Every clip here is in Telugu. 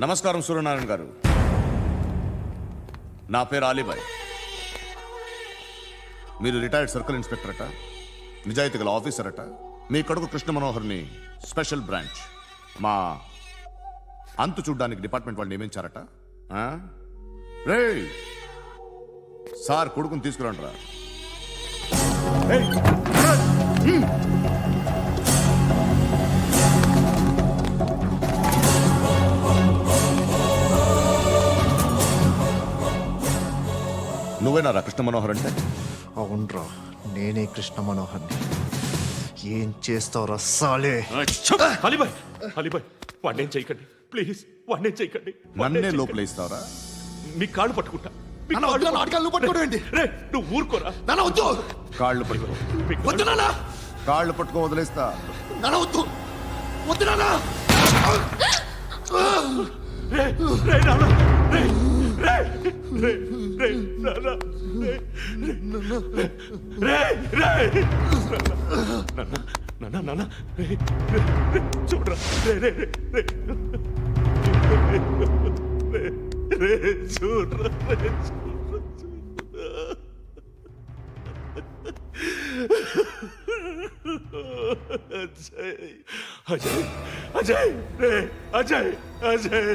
నమస్కారం సూర్యనారాయణ గారు. నా పేరు అలీబాయ్. మీరు రిటైర్డ్ సర్కిల్ ఇన్స్పెక్టర్ అట, నిజాయితీ గల ఆఫీసర్ అట. మీ కొడుకు కృష్ణ మనోహర్ని స్పెషల్ బ్రాంచ్ మా అంతు చూడ్డానికి డిపార్ట్మెంట్ వాళ్ళు నియమించారట. రే సార్ కొడుకుని తీసుకురండి రా. నువ్వేనా కృష్ణ మనోహర్ అంటే? అవునరా, నేనే కృష్ణ మనోహర్ని. ఏం చేస్తావు రస్సాలే? అలీబాయ్, అలీబాయ్, వాడినేం చేయకండి ప్లీజ్, వాడినేం చేయకండి. నన్నే లోపల ఇస్తావరా? మీ కాళ్ళు పట్టుకుంటా. రే నువ్వు ఊరుకోరా. కాళ్ళు పట్టుకో. కాళ్ళు పట్టుకో వదిలేస్తా. రే రే నాన్న, రే రే రే రే నాన్న, రే రే నాన్న, నాన్న రే రే చూడరా, రే రే రే రే రే చూడరా, రే అజయ్, అజయ్, అజయ్, రే అజయ్, అజయ్,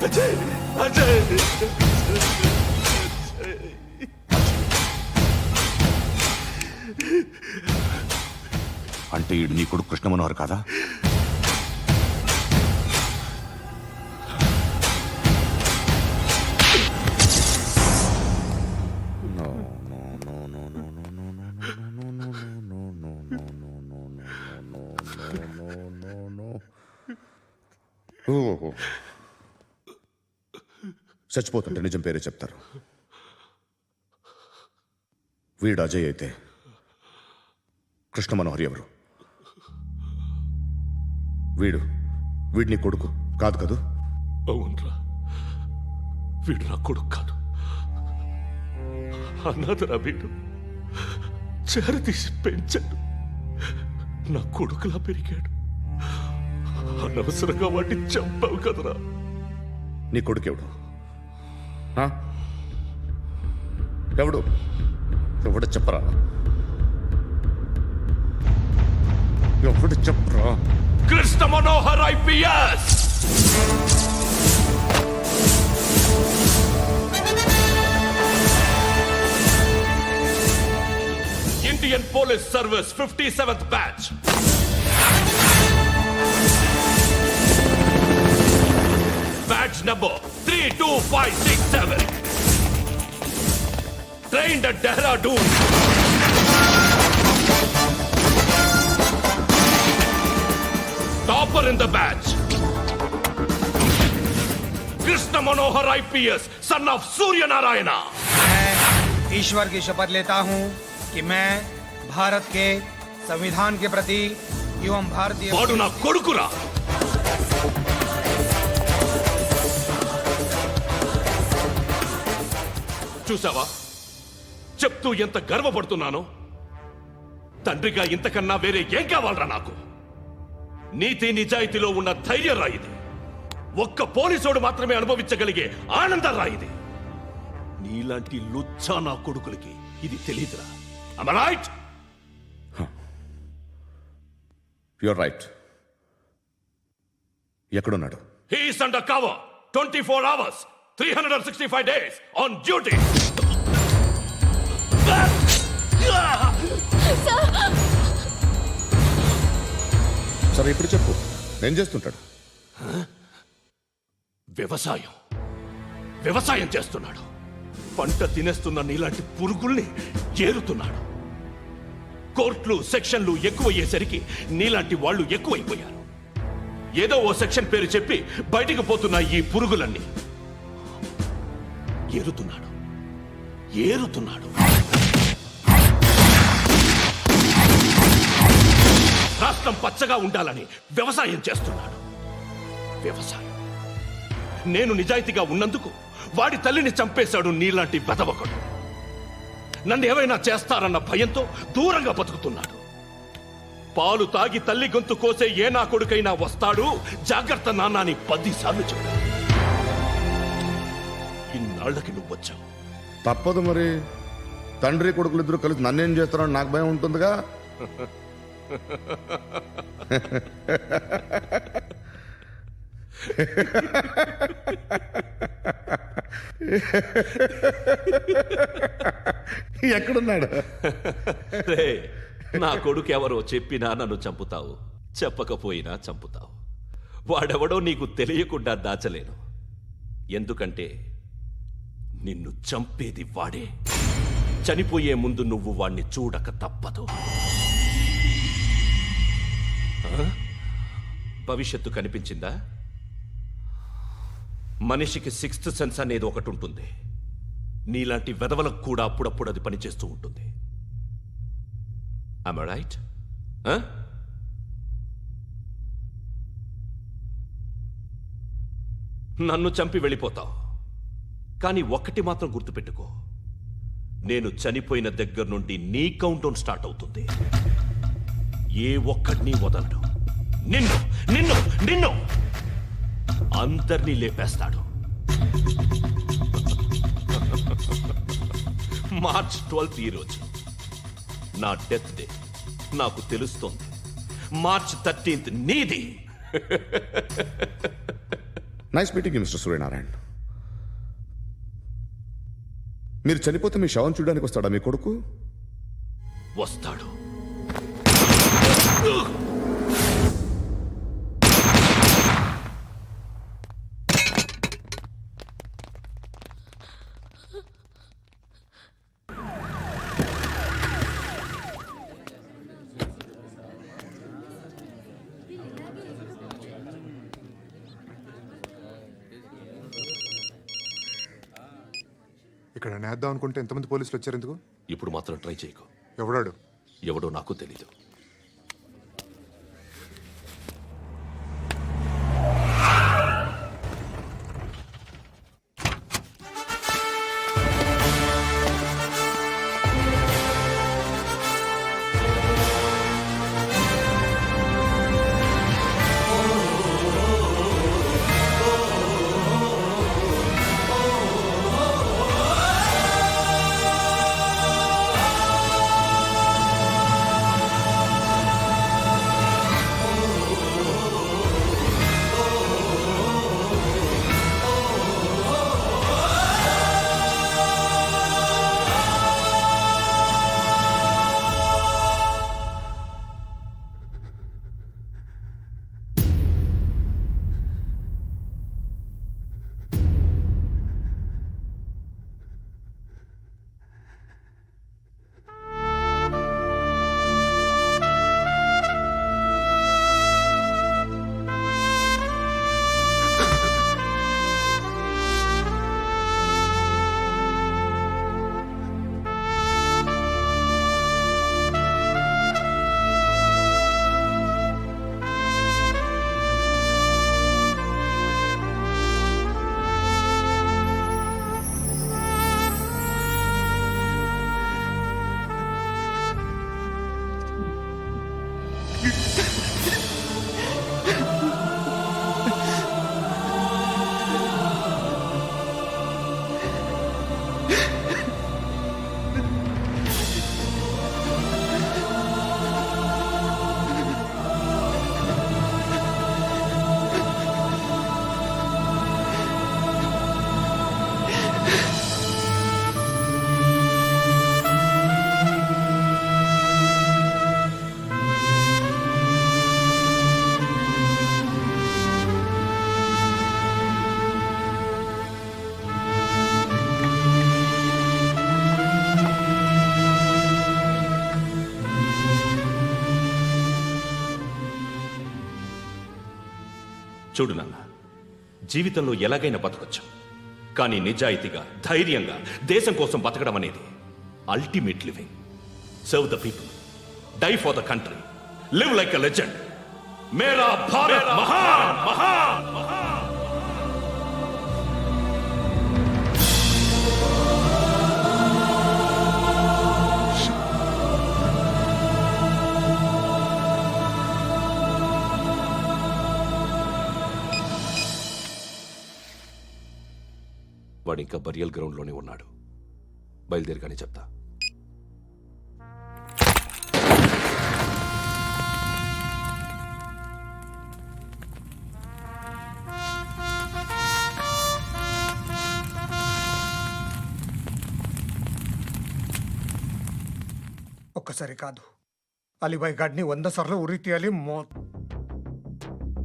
అజయ్, అజయ్, అంటే నీ కొడుకు కృష్ణ మనోహర్ కాదా? చచ్చిపోతుంటే నిజం పేరే చెప్తారు. వీడు అజయ్ అయితే కృష్ణ మనోహర్ ఎవరు? వీడిని కొడుకు కాదు కదూ? అవునరా, వీడు నా కొడుకు కాదు, అన్నదరా. వీడు చేరతీసి పెంచాడు, నా కొడుకులా పెరిగాడు. అనవసరంగా వాడిని చంపావు కదరా. నీ కొడుకు ఎవడు? ఎవడు ఎవడు చెప్పరా? ఎవడు చెప్పరా? Krishna Manohar IPS. Indian Police Service 57th batch. Badge number 32567. Trained at Dehradun. Topper in the batch. Krishna Manohar IPS, son of Surya Narayana. मैं ईश्वर की शपथ लेता हूं कि मैं भारत के संविधान के प्रति एवं भारतीय వాడు నా కొడుకురా. చూసావా, చెప్తూ ఎంత గర్వపడుతున్నానో. తండ్రిగా ఇంతకన్నా వేరే ఏం కావాలరా నాకు? నీతి నిజాయితీలో ఉన్న ధైర్యం రా ఇది. ఒక్క పోలీసోడు మాత్రమే అనుభవించగలిగే ఆనందం రా ఇది. నీలాంటి లుచ్చా నా కొడుకులకి ఇది తెలీదురా. Am I right? You're right. ఎక్కడున్నాడు? He is under cover 24 hours 365 days on duty. సరే ఇప్పుడు చెప్పు, ఏం చేస్తుంటాడు? వ్యవసాయం చేస్తున్నాడు. పంట తినేస్తున్న నీలాంటి పురుగుల్ని ఏరుతున్నాడు. కోర్టులు సెక్షన్లు ఎక్కువయ్యేసరికి నీలాంటి వాళ్ళు ఎక్కువైపోయారు. ఏదో ఓ సెక్షన్ పేరు చెప్పి బయటికి పోతున్న ఈ పురుగులన్నీ ఏరుతున్నాడు. రాష్ట్రం పచ్చగా ఉండాలని వ్యవసాయం చేస్తున్నాడు. నేను నిజాయితీగా ఉన్నందుకు వాడి తల్లిని చంపేశాడు నీలాంటి వెధవకుడు. నన్ను ఏమైనా చేస్తారన్న భయంతో దూరంగా బతుకుతున్నాడు. పాలు తాగి తల్లి గొంతు కోసే ఏ నా కొడుకైనా వస్తాడు, జాగ్రత్త నాన్న అని 10 సార్లు చెప్పా. ఇన్నాళ్ళకి నువ్వు వచ్చావు. తప్పదు మరి, తండ్రి కొడుకులు ఇద్దరు కలిసి నన్నేం చేస్తారని నాకు భయం ఉంటుందిగా. ఎక్కడున్నాడు? రే, నా కొడుకు ఎవరో చెప్పినా నన్ను చంపుతావు, చెప్పకపోయినా చంపుతావు. వాడెవడో నీకు తెలియకుండా దాచలేను. ఎందుకంటే నిన్ను చంపేది వాడే. చనిపోయే ముందు నువ్వు వాణ్ణి చూడక తప్పదు. ఆ? భవిష్యత్తు కనిపించిందా? మనిషికి 6th సెన్స్ అనేది ఒకటి ఉంటుంది. నీలాంటి వెధవలకు కూడా అప్పుడప్పుడు అది పనిచేస్తూ ఉంటుంది. Am I right? నన్ను చంపి వెళ్ళిపోతావు, కానీ ఒక్కటి మాత్రం గుర్తుపెట్టుకో, నేను చనిపోయిన దగ్గర నుండి నీ కౌంటౌన్ స్టార్ట్ అవుతుంది. ఏ ఒక్కడిని వదలడు. నిన్ను నిన్ను నిన్ను అందరినీ లేపేస్తాడు. మార్చ్ 12 ఈ రోజు నా డెత్ డే. నాకు తెలుస్తోంది. మార్చ్ 13 నీది. Nice meeting mister Suryanarayana. మీరు చనిపోతే మీ శవం చూడడానికి వస్తాడా మీ కొడుకు? వస్తాడు. ఇక్కడ నేద్దాం అనుకుంటే ఎంతమంది పోలీసులు వచ్చారు ఎందుకు? ఇప్పుడు మాత్రం ట్రై చేయకు. ఎవడాడు? ఎవడో నాకు తెలీదు. చూడు నాన్న, జీవితంలో ఎలాగైనా బతకొచ్చు, కానీ నిజాయితీగా, ధైర్యంగా దేశం కోసం బతకడం అనేది ultimate living. Serve the people, die for the country, live like a legend. మేరా భారత్ మహాన్ మహాన్ మహాన్. వాడు ఇంకా బరియల్ గ్రౌండ్లోనే ఉన్నాడు. బయలుదేరగానే చెప్తా. ఒక్కసారి కాదు, అలీబాయ్ గాడిని 100 సార్లు ఉరి తీయాలి.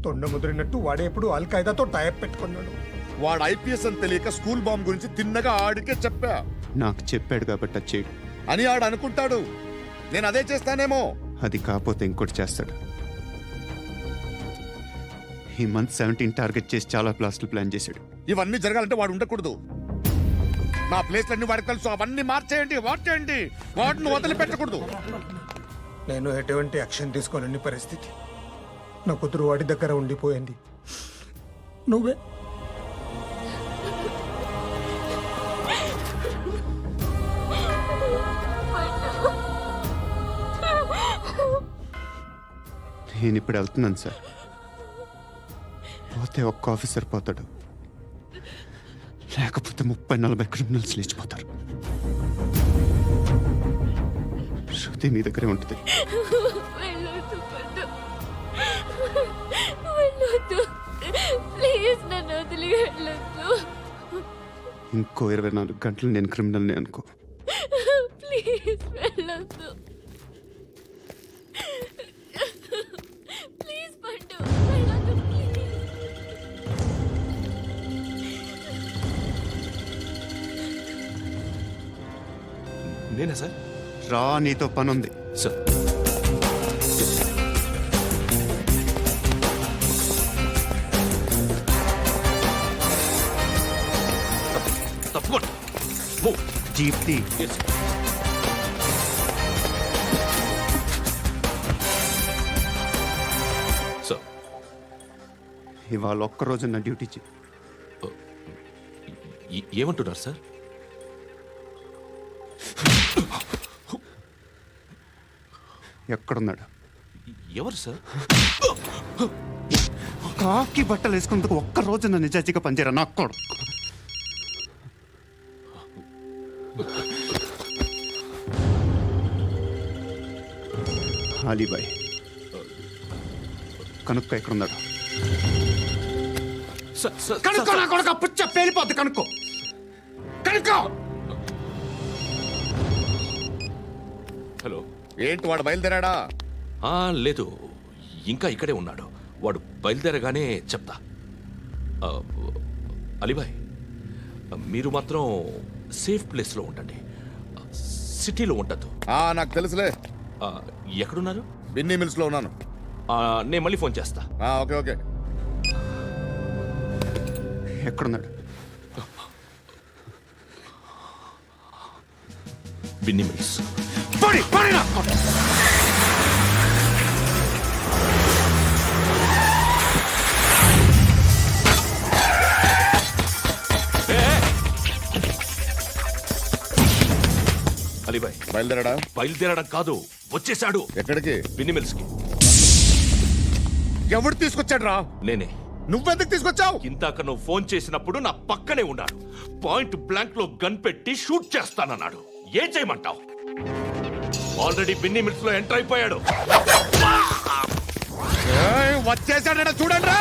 తొండ ముదిరినట్టు వాడే ఎప్పుడు అల్ ఖైదాతో టైప్ పెట్టుకున్నాడు. వాడు ఐపీఎస్ అని తెలియక స్కూల్ బాంబ్ గురించి తిన్నగా ఆడికే చెప్పా నాకు చెప్పాడు కాబట్టి అది చేయడు. అని ఆడు అనుకుంటాడు. నేను అదే చేస్తానేమో. అది కాకపోతే ఇంకోటి చేస్తాడు. ఈ మంత్ 17 టార్గెట్ చేసి చాలా ప్లాస్టులు ప్లాన్ చేశాడు. ఇవన్నీ జరగాలంటే వాడు ఉండకూడదు. నా ప్లేస్లన్నీ వాడికి తెలుసు. అవన్నీ మార్చేయండి, వాచేయండి. వాటిని వదిలిపెట్టకూడదు. నేను ఎటువంటి యాక్షన్ తీసుకోలేని పరిస్థితి. నా కూతురు వాడి దగ్గర ఉండిపోయింది. నువ్వే నేను ఇప్పుడు వెళ్తున్నాను సార్. పోతే ఒక్క ఆఫీసర్ పోతాడు, లేకపోతే 30-40 క్రిమినల్స్ లేచిపోతారు. శృతి మీ దగ్గరే ఉంటుంది. వెళ్ళొద్దు పద్దు. వెళ్ళొద్దు. ప్లీజ్ నన్ను వదిలి వెళ్ళొద్దు. ఇంకో 24 గంటలు నేను క్రిమినల్ని అనుకో. ప్లీజ్ వెళ్ళొద్దు. ప్లీజ్ పద్దు వెళ్ళొద్దు. ప్లీజ్. నేనా సార్? రా, నీతో పనుంది. సార్, తప్పకుండా. Move. జీప్తి Yes. సార్, ఇవాళ ఒక్కరోజు నా డ్యూటీ చేయి. ఏమంటున్నారు సార్? ఎక్కడున్నాడు? ఎవరు సార్? కాకి బట్టలు వేసుకున్నందుకు ఒక్కరోజు నా నిజాజీగా పనిచేయరా నా కొడుకు. అలీబాయ్ కనుక్కో ఎక్కడున్నాడు. కనుక్కో నా కొడుకు. పుచ్చ పేలిపోద్ది. కనుక్కో కనుక్కో. హలో. ఏంటి వాడు బయలుదేరాడా? లేదు, ఇంకా ఇక్కడే ఉన్నాడు. వాడు బయలుదేరగానే చెప్తా. అలీబాయ్, మీరు మాత్రం సేఫ్ ప్లేస్లో ఉండండి. సిటీలో ఉండద్దు. నాకు తెలుసులే. ఎక్కడున్నారు? బిన్నీ మిల్స్ లో ఉన్నాను. నేను మళ్ళీ ఫోన్ చేస్తా. Okay okay. ఎక్కడున్నాడు? బిన్నీ మిల్స్. అలీబాయ్ బయలుదేరాడా? బయలుదేరడం కాదు, వచ్చేశాడు. ఎక్కడికి? బిన్నీ మిల్స్ కి. ఎవడు తీసుకొచ్చాడు రా? నేనే. నువ్వెందుకు తీసుకొచ్చావు? ఇందాక నువ్వు ఫోన్ చేసినప్పుడు నా పక్కనే ఉన్నాడు. పాయింట్ బ్లాంక్ లో గన్ పెట్టి షూట్ చేస్తానన్నాడు. ఏం చేయమంటావు? ఆల్రెడీ బిన్నీ మిల్స్ లో ఎంటర్ అయిపోయాడు. వచ్చేసాడ చూడండి రా.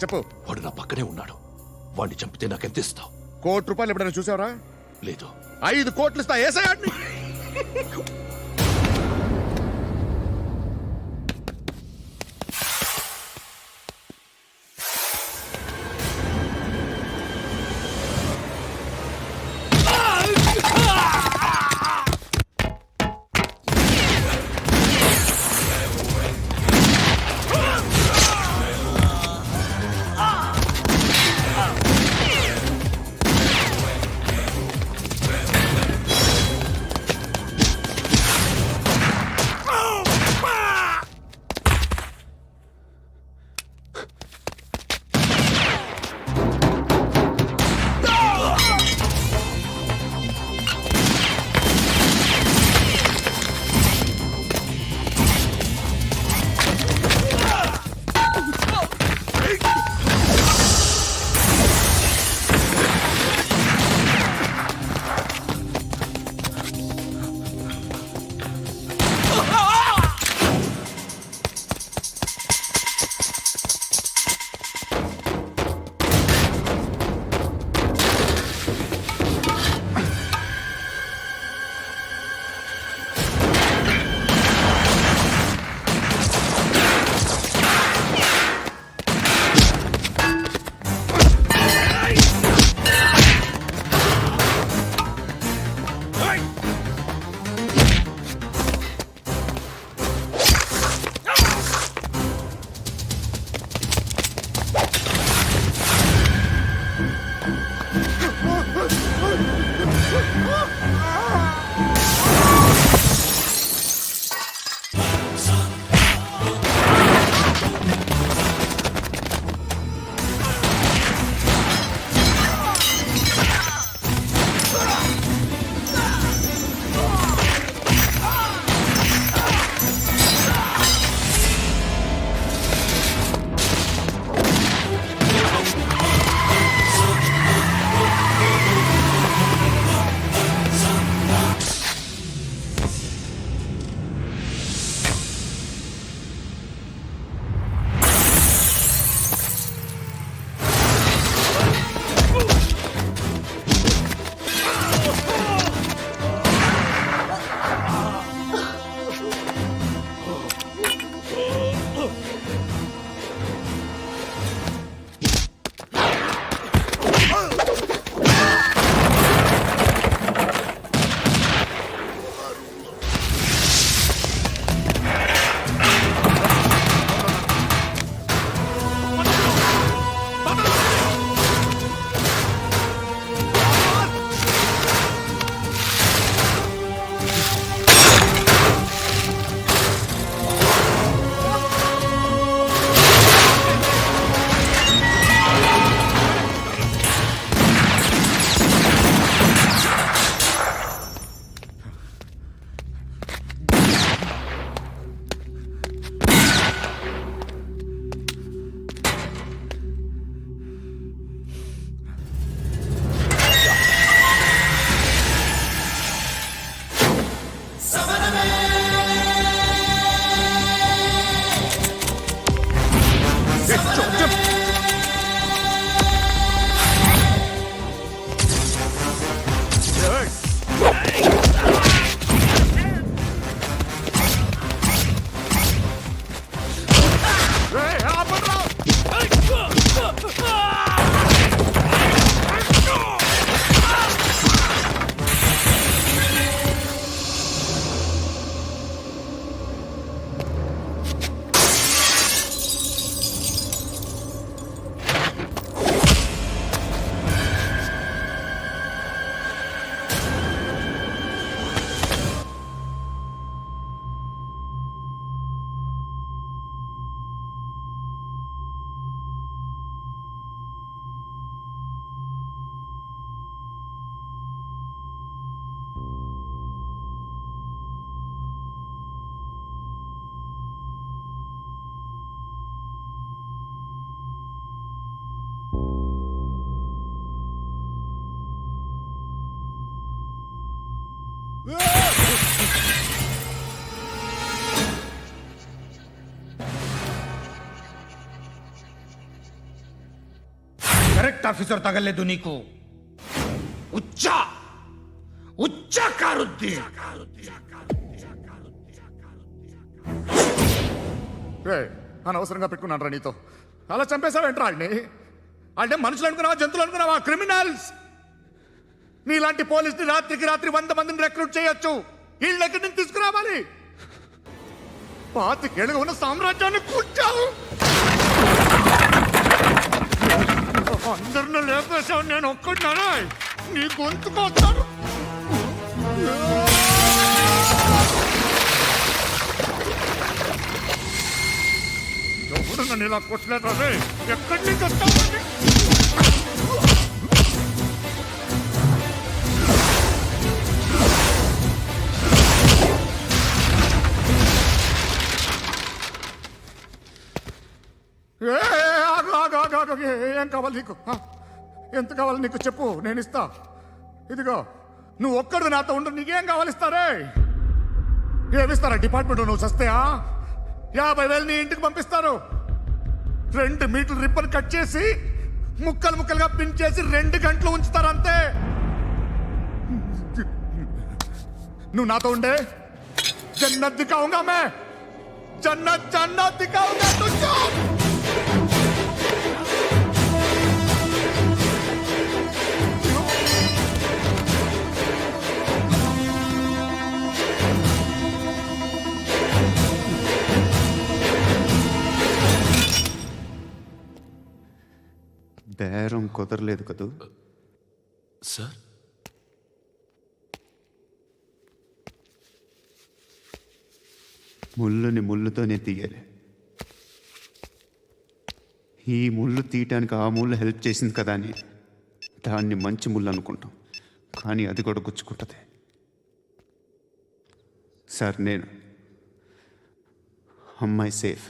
చెప్పు. వాడు నా పక్కనే ఉన్నాడు. వాడిని చంపితే నాకెంత ఇస్తావు? ₹1,00,00,000 ఎప్పుడైనా చూసావరా? లేదు. 5 కోట్లు ఇస్తా. ఏసాయాడిని. करेक्ट ऑफिसर तगलेदु नीकु उच्चा उच्चा कारुद्दीन అనవసరంగా పెట్టుకున్నాను రా నీతో అలా చంపేశావేంట్రా వాళ్ళని అంటే మనుషులు అనుకున్నావా జంతువులు అనుకున్నావా క్రిమినల్స్ నీలాంటి పోలీసుని రాత్రికి రాత్రి 100 మందిని రిక్రూట్ చేయొచ్చు వీళ్ళ ఎక్కడి నుంచి తీసుకురావాలి పాతికేళ్ళుగా ఉన్న సామ్రాజ్యాన్ని కూర్చావు అందరిని లేపేశావు నేను ఒక్కడినానా నీ గొంతుకొస్తాను ఎవడు నన్ను ఇలా కొట్టలేదా రే ఎక్కడి నుంచి వస్తావు ఏం కావాలి నీకు ఎంత కావాలి నీకు చెప్పు నేను ఇస్తా ఇదిగో నువ్వు ఒక్కడు నాతో ఉండు నీకేం కావాలి ఇస్తారే ఏమిస్తారా డిపార్ట్మెంట్ నువ్వు చస్తేయా 50,000 నీ ఇంటికి పంపిస్తారు 2 మీటర్ల రిబ్బన్ కట్ చేసి ముక్కలు ముక్కలుగా పిన్ చేసి 2 గంటలు ఉంచుతారు అంతే నువ్వు నాతో ఉండే జన్నత్ దిఖాऊंगा मैं జన్నత్ జన్నత్ దిఖాऊंगा तुझको బేరం కుదరలేదు కదూ సార్ ముళ్ళుని ముళ్ళుతోనే తీయాలి ఈ ముళ్ళు తీయటానికి ఆ ముళ్ళు హెల్ప్ చేసింది కదా అని దాన్ని మంచి ముళ్ళు అనుకుంటాం కానీ అది కూడా గుచ్చుకుంటుంది సార్ నేను అమ్మాయి సేఫ్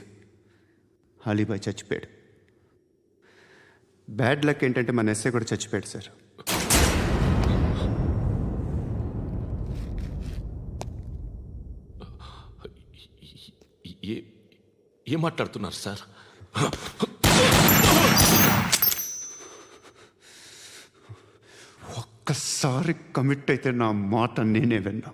అలీబాయ్ చచ్చిపోయాడు బ్యాడ్ లక్ ఏంటంటే మన ఎస్ఐ కూడా చచ్చిపోయాడు సార్ ఏం మాట్లాడుతున్నారు సార్ ఒక్కసారి కమిట్ అయితే నా మాట నేనే విన్నా